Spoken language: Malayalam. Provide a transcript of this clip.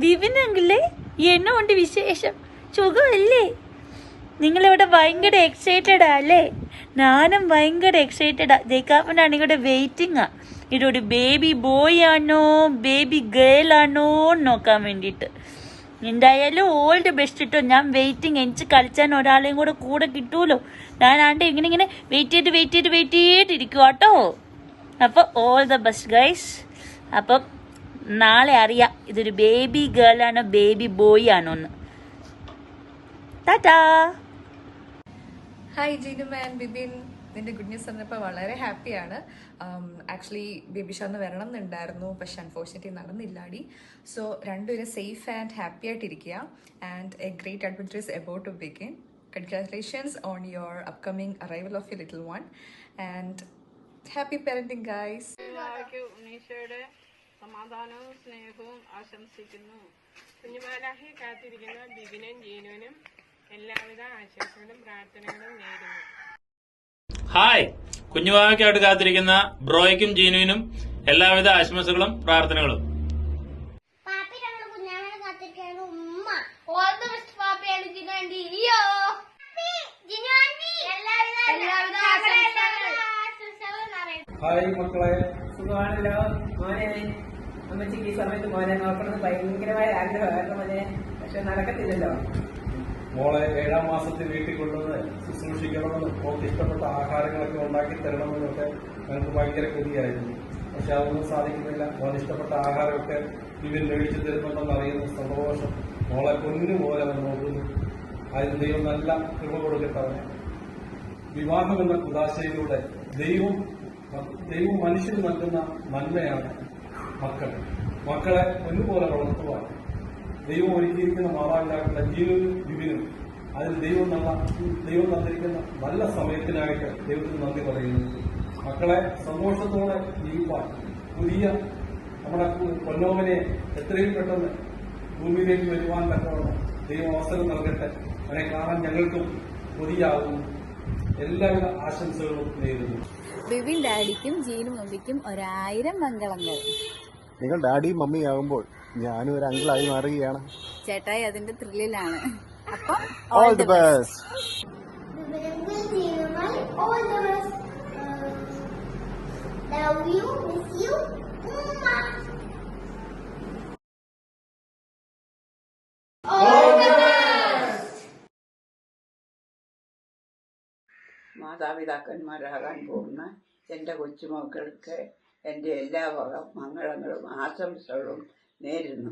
വിപിനെങ്കിലേ എന്നെ കൊണ്ട് വിശേഷം സുഖമല്ലേ? നിങ്ങളിവിടെ ഭയങ്കര എക്സൈറ്റഡാ അല്ലേ? ഞാനും ഭയങ്കര എക്സൈറ്റഡാ. ജയ്ക്കാപ്പനാണ് ഇവിടെ വെയിറ്റിംഗാ. ഇതൊരു ബേബി ബോയ് ആണോ ബേബി ഗേൾ ആണോ നോക്കാൻ വേണ്ടിയിട്ട്. എന്തായാലും ഓൾ ദി ബെസ്റ്റ് കേട്ടോ. ഞാൻ വെയിറ്റിംഗ്. എനിക്ക് കളിച്ചാൻ ഒരാളെയും കൂടെ കിട്ടുമല്ലോ. ഞാനാണ്ട് ഇങ്ങനെ വെയിറ്റ് ചെയ്തിരിക്കുക കേട്ടോ. അപ്പോൾ ഓൾ ദ ബെസ്റ്റ് ഗൈസ്. അപ്പം നാളെ അറിയാം ഇതൊരു ബേബി ഗേൾ ആണോ ബേബി ബോയ് ആണോ എന്ന്. ടാറ്റാ. ഹായ് ജീനു മാൻ ബിബിൻ, നിന്റെ ഗുഡ് ന്യൂസ് തന്നപ്പോൾ വളരെ ഹാപ്പിയാണ്. ആക്ച്വലി ബേബി ഷവറിന് വരണം എന്നുണ്ടായിരുന്നു, പക്ഷെ അൺഫോർച്ചുനേറ്റ്ലി നടന്നില്ലാടി. സോ രണ്ടുപേരും സേഫ് ആൻഡ് ഹാപ്പി ആയിട്ടിരിക്കുക. And a great adventure is about to begin. Congratulations on your upcoming arrival of your little one and happy parenting guys. ഉണ്ണീശോയുടെ സമാധാനവും സ്നേഹവും ആശംസിക്കുന്നു. കുഞ്ഞുമാലാഹി കാത്തിരിക്കുന്ന ബിബിനും ജീനുവിനും എല്ലാവിധ ആശംസകളും പ്രാർത്ഥനകളും നേരുന്നു. ഹായ്, കുഞ്ഞുവാവയ്ക്കായിട്ട് കാത്തിരിക്കുന്ന ബ്രോയ്ക്കും ജീനുവിനും എല്ലാവിധ ആശംസകളും പ്രാർത്ഥനകളും. ഹായ് മക്കളെ, സുഖമാണല്ലോ മോനെ. അമ്മച്ചിക്ക് ഈ സമയത്ത് മോനെ നോക്കണമെന്ന് ഭയങ്കരമായ ആഗ്രഹമായിരുന്നു മോനെ, പക്ഷെ നടക്കത്തില്ലല്ലോ. മോളെ 7ാം മാസത്തിൽ വീട്ടിൽ കൊണ്ടുവന്ന് ശുശ്രൂഷിക്കണമെന്നും മോൾക്ക് ഇഷ്ടപ്പെട്ട ആഹാരങ്ങളൊക്കെ ഉണ്ടാക്കി തരണമെന്നൊക്കെ ഞങ്ങൾക്ക് ഭയങ്കര കൊതിയായിരുന്നു. പക്ഷെ അതൊന്നും സാധിക്കുന്നില്ല. മോൻ ഇഷ്ടപ്പെട്ട ആഹാരമൊക്കെ ഇവർ മേടിച്ചു തരുന്നുണ്ടെന്ന് അറിയുന്ന സന്തോഷം. മോളെ പൊന്നു പോലെ അവൻ നോക്കുന്നു. അതിന് ദൈവം നല്ല കൃപ കൊടുക്കട്ടവനെ. വിവാഹം എന്ന കുദാശയിലൂടെ ദൈവം മനുഷ്യന് നൽകുന്ന നന്മയാണ് മക്കളെ പൊന്നുപോലെ വളർത്തുവാൻ ദൈവം ഒരുക്കിയിരിക്കുന്ന മാതാപിതാക്കളുടെ ജീവനും വിപിനും അതിൽ ദൈവം തന്നിരിക്കുന്ന നല്ല സമയത്തിനായിട്ട് ദൈവത്തിന് നന്ദി പറയുന്നു. മക്കളെ സന്തോഷത്തോടെ ജീവിപ്പാൻ പുതിയ നമ്മുടെ പൊന്നോമനെ എത്രയും പെട്ടെന്ന് ഭൂമിയിലേക്ക് വരുവാൻ തക്കവണ്ണം ദൈവം അവസരം നൽകട്ടെ. അവനെ കാണാൻ ഞങ്ങൾക്കും കൊതിയാകുന്നു. എല്ലാവിധ ആശംസകളും നേരുന്നു. ബിബിൻ ഡാഡിക്കും ജീനു മമ്മിക്കും 1000 മംഗളങ്ങൾ. നിങ്ങൾ ഡാഡിയും മമ്മിയും ആകുമ്പോൾ ഞാനും ഒരു അങ്കിളായി മാറുകയാണ്. ചേട്ടായി അതിന്റെ ത്രില്ലിലാണ്. അപ്പം ഓൾ ദി ബെസ്റ്റ്. മാതാപിതാക്കന്മാരാകാൻ പോകുന്ന എൻ്റെ കൊച്ചുമക്കൾക്ക് എൻ്റെ എല്ലാ വക മംഗളങ്ങളും ആശംസകളും നേരുന്നു.